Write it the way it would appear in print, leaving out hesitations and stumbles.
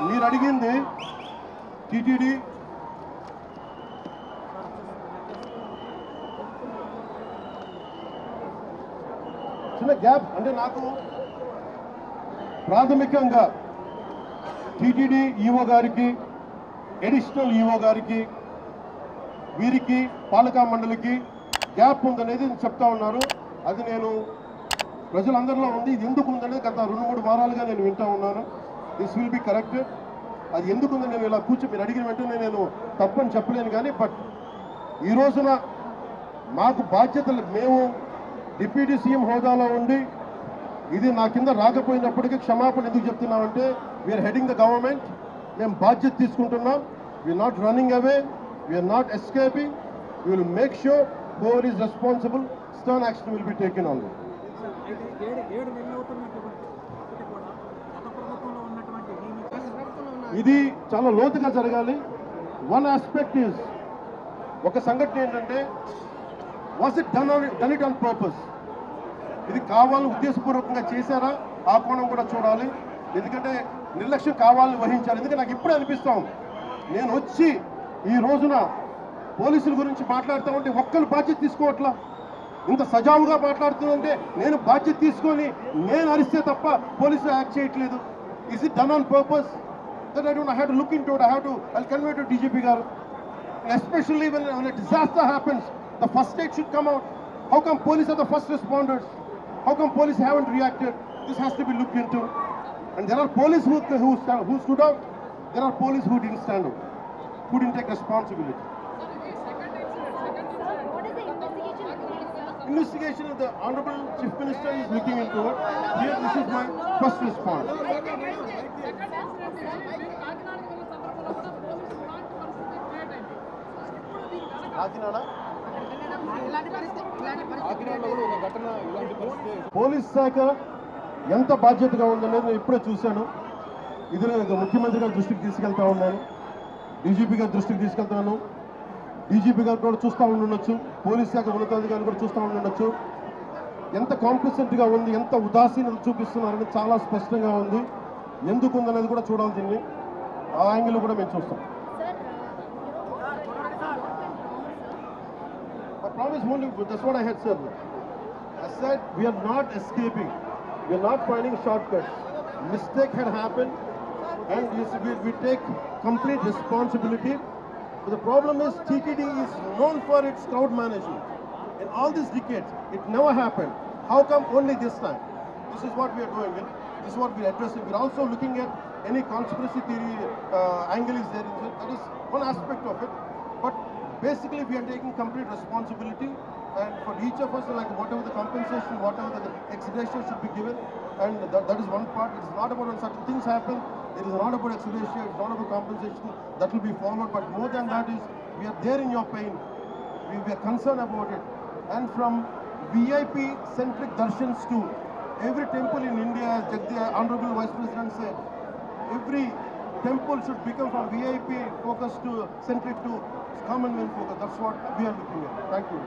మీరు అడిగింది టీటీడీ చిన్న గ్యాప్ అంటే నాకు ప్రాథమికంగా టీటీడీ ఈఓ గారికి అడిషనల్ ఈఓ గారికి వీరికి పాలకా మండలికి గ్యాప్ ఉందనేది చెప్తా ఉన్నారు. అది నేను ప్రజలందరిలో ఉంది. ఇది ఎందుకు ఉందనేది గత 2-3 వారాలుగా నేను వింటా ఉన్నాను. This will be corrected. అది ఎందుకు ఉందని నేను ఇలా మీరు అడిగిన వెంటనే నేను తప్పని చెప్పలేను. కానీ బట్ ఈ రోజున మాకు బాధ్యతలు మేము డిప్యూటీ సీఎం హోదాలో ఉండి ఇది నా కింద రాకపోయినప్పటికీ క్షమాపణ ఎందుకు చెప్తున్నామంటే వీఆర్ హెడింగ్ ద గవర్నమెంట్. మేము బాధ్యత తీసుకుంటున్నాం. We are not running away, we are not escaping. We will make sure whoever is responsible, stern action will be taken on them. ఇది చాలా లోతుగా జరగాలి. వన్ ఆస్పెక్ట్ ఈజ్ ఒక సంఘటన ఏంటంటే was it done it on purpose. ఇది కావాలని ఉద్దేశపూర్వకంగా చేశారా ఆ కోణం కూడా చూడాలి. ఎందుకంటే నిర్లక్ష్యం కావాలని వహించాలి. ఎందుకంటే నాకు ఇప్పుడే అనిపిస్తాం నేను వచ్చి ఈ రోజున పోలీసుల గురించి మాట్లాడుతూ ఉంటే ఒక్కరు బాధ్యత తీసుకోవట్లా. ఇంత సజావుగా మాట్లాడుతుందంటే నేను బాధ్యత తీసుకొని నేను అరిస్తే తప్ప పోలీసులు యాక్ట్ చేయట్లేదు. Is it done on purpose? That I don't have to look into it. I convey to DGP గారు. Especially when a disaster happens, the first aid should come out. How come police are the first responders? How come police haven't reacted? This has to be looked into. And there are police who stood out. There are police who didn't stand out, who didn't take responsibility. Investigation of the Honorable Chief Minister is looking into it. Here, this is my first response. Police శాఖ ఎంత బాధ్యతగా ఉందనేది నేను ఇప్పుడే చూశాను. ఇది ముఖ్యమంత్రి గారి దృష్టికి తీసుకెళ్తా ఉన్నాను, డీజీపీ గారి దృష్టికి తీసుకెళ్తాను. డీజీపీ గారు కూడా చూస్తూ ఉండొచ్చు, పోలీస్ శాఖ ఉన్నతాధికారులు కూడా చూస్తూ ఉండొచ్చు. ఎంత కాంప్లిసెంట్గా ఉంది, ఎంత ఉదాసీనత చూపిస్తున్నారని చాలా స్పష్టంగా ఉంది. ఎందుకు ఉందనేది కూడా చూడాలి. దీన్ని ఆ యాంగిల్ కూడా మేము చూస్తాం. I promise only, that's what I had said. I said we are not escaping. We are not finding shortcuts. Mistake had happened and we take complete responsibility. But the problem is TTD is known for its crowd management. In all these decades, it never happened. How come only this time? This is what we are doing. This is what we are addressing. We are also looking at any conspiracy theory angle is there. That is one aspect of it. But basically, we are taking complete responsibility, and for each of us, like whatever the compensation, whatever the extradition should be given, and that is one part. It is not about when certain things happen. It is not about extradition. It is not about compensation. That will be followed. But more than that is, we are there in your pain. We are concerned about it. And from VIP-centric darshans to every temple in India, as Jagdi, Honorable Vice President said, every temple should become from VIP focus to centric to common man focus. That's what we are looking at. Thank you.